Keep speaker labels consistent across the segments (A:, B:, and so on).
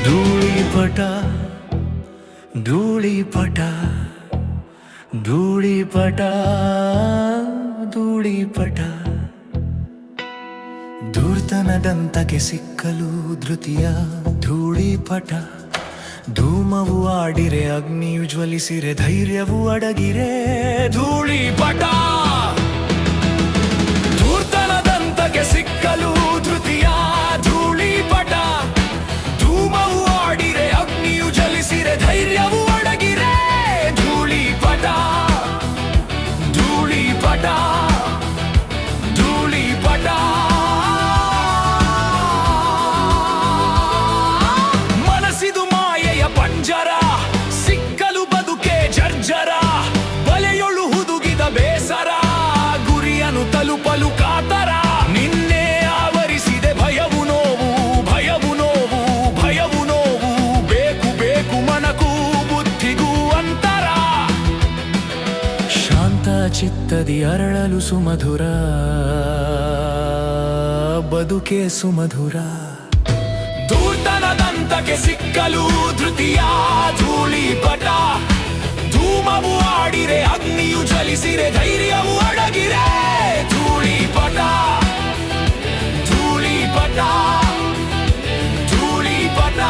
A: ಧೂಳಿಪಟ ಧೂಳಿಪಟ ಧೂಳಿಪಟ ಧೂಳಿಪಟ ಧೂರ್ತನದಂತಕ್ಕೆ ಸಿಕ್ಕಲು ಧೃತಿಯ ಧೂಳಿಪಟ ಧೂಮವು ಆಡಿರೆ ಅಗ್ನಿಯು ಜ್ವಲಿಸಿರೆ ಧೈರ್ಯವು ಅಡಗಿರೆ ಧೂಳಿಪಟ ಧೂರ್ತನದಂತಕ್ಕೆ ಸಿಕ್ಕಲು ಧೃತಿಯ ಧೂಳಿಪಟ ಧೂಮವು ಆಡಿರೆ ಅಗ್ನಿಯು ಜ್ವಲಿಸಿರೆ ಧೈರ್ಯವು ಅಡಗಿರೆ ಧೂಳಿಪಟ ಧೂಳಿಪಟ ಧೂಳಿಪಟ ಮನಸ್ಸಿದು ಮಾಯೆಯ ಪಂಜರ ಸಿಕ್ಕಲು ಬದುಕೆ ಜರ್ಜರ ಬಲೆಯೊಳು ಹುದುಗಿದ ಬೇಸರ ಗುರಿಯನ್ನು ತಲುಪಲು ಕಾತರ ನಿನ್ನೆ ಆವರಿಸಿದೆ ಭಯವು ನೋವು ಭಯವು ನೋವು ಭಯವು ನೋವು ಬೇಕು ಬೇಕು ಮನಕ್ಕೂ ಬುದ್ಧಿಗೂ ಅಂತರ ಶಾಂತ ಚಿತ್ತದಿ ಅರಳಲು ಸುಮಧುರ ಬದುಕೆ ಸುಮಧುರ ಧೂರ್ತನದಂತಕ್ಕೆ ಸಿಕ್ಕಲು ಧೃತಿಯ ಧೂಳಿಪಟ ಧೂಮವು ಆಡಿರೆ ಅಗ್ನಿಯು ಜ್ವಲಿಸಿರೆ ಧೈರ್ಯವು ಅಡಗಿರೆ ಧೂಳಿಪಟ ಧೂಳಿಪಟ ಧೂಳಿಪಟ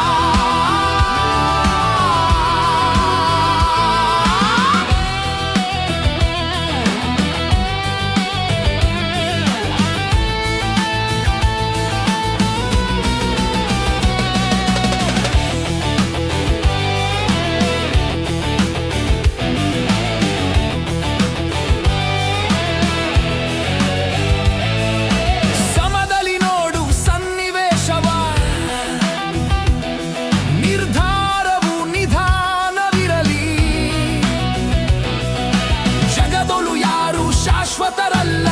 A: ಶಾಶ್ವತರಲ್ಲ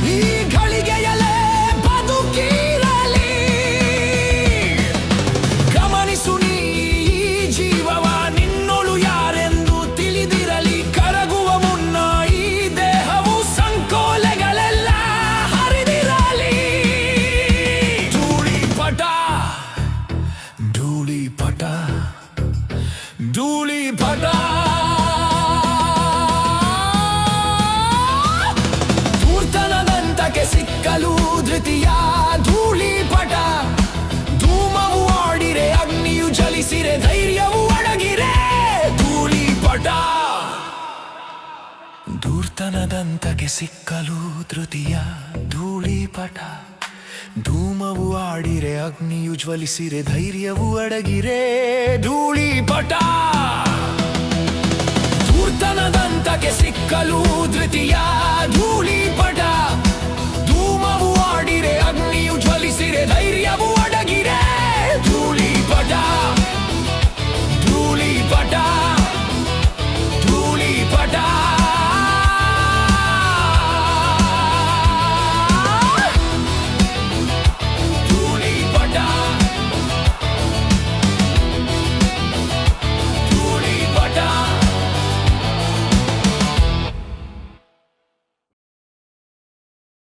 A: ಈ ಘಳಿಗೆಯಲ್ಲೇ ಬದುಕಿರಲಿ ಗಮನಿಸು ನೀ ಈ ಜೀವವ ನಿನ್ನೊಳು ಯಾರೆಂದು ತಿಳಿದಿರಲಿ ಕರಗುವ ಮುನ್ನ ಈ ದೇಹವು ಸಂಕೋಲೆಗಳೆಲ್ಲ ಹರಿದಿರಲಿ ಧೂಳಿಪಟ ಧೂಳಿಪಟ ಧೂಳಿಪಟ ಸಿಕ್ಕಲು ಧೃತಿಯ ಧೂಳಿಪಟ ಧೂಮವು ಆಡಿರೆ ಅಗ್ನಿಯು ಜ್ವಲಿಸಿರೆ ಧೈರ್ಯವು ಅಡಗಿರೆ ಧೂಳಿಪಟ ಧೂರ್ತನದಂತಕ್ಕೆ ಸಿಕ್ಕಲು ಧೃತಿಯ ಧೂಳಿಪಟ ಧೂಮವು ಆಡಿರೆ ಅಗ್ನಿಯು ಜ್ವಲಿಸಿರೆ ಧೈರ್ಯವು ಅಡಗಿರೆ ಧೂಳಿಪಟ ಧೂರ್ತನದಂತಕ್ಕೆ ಸಿಕ್ಕಲು ಧೃತಿಯ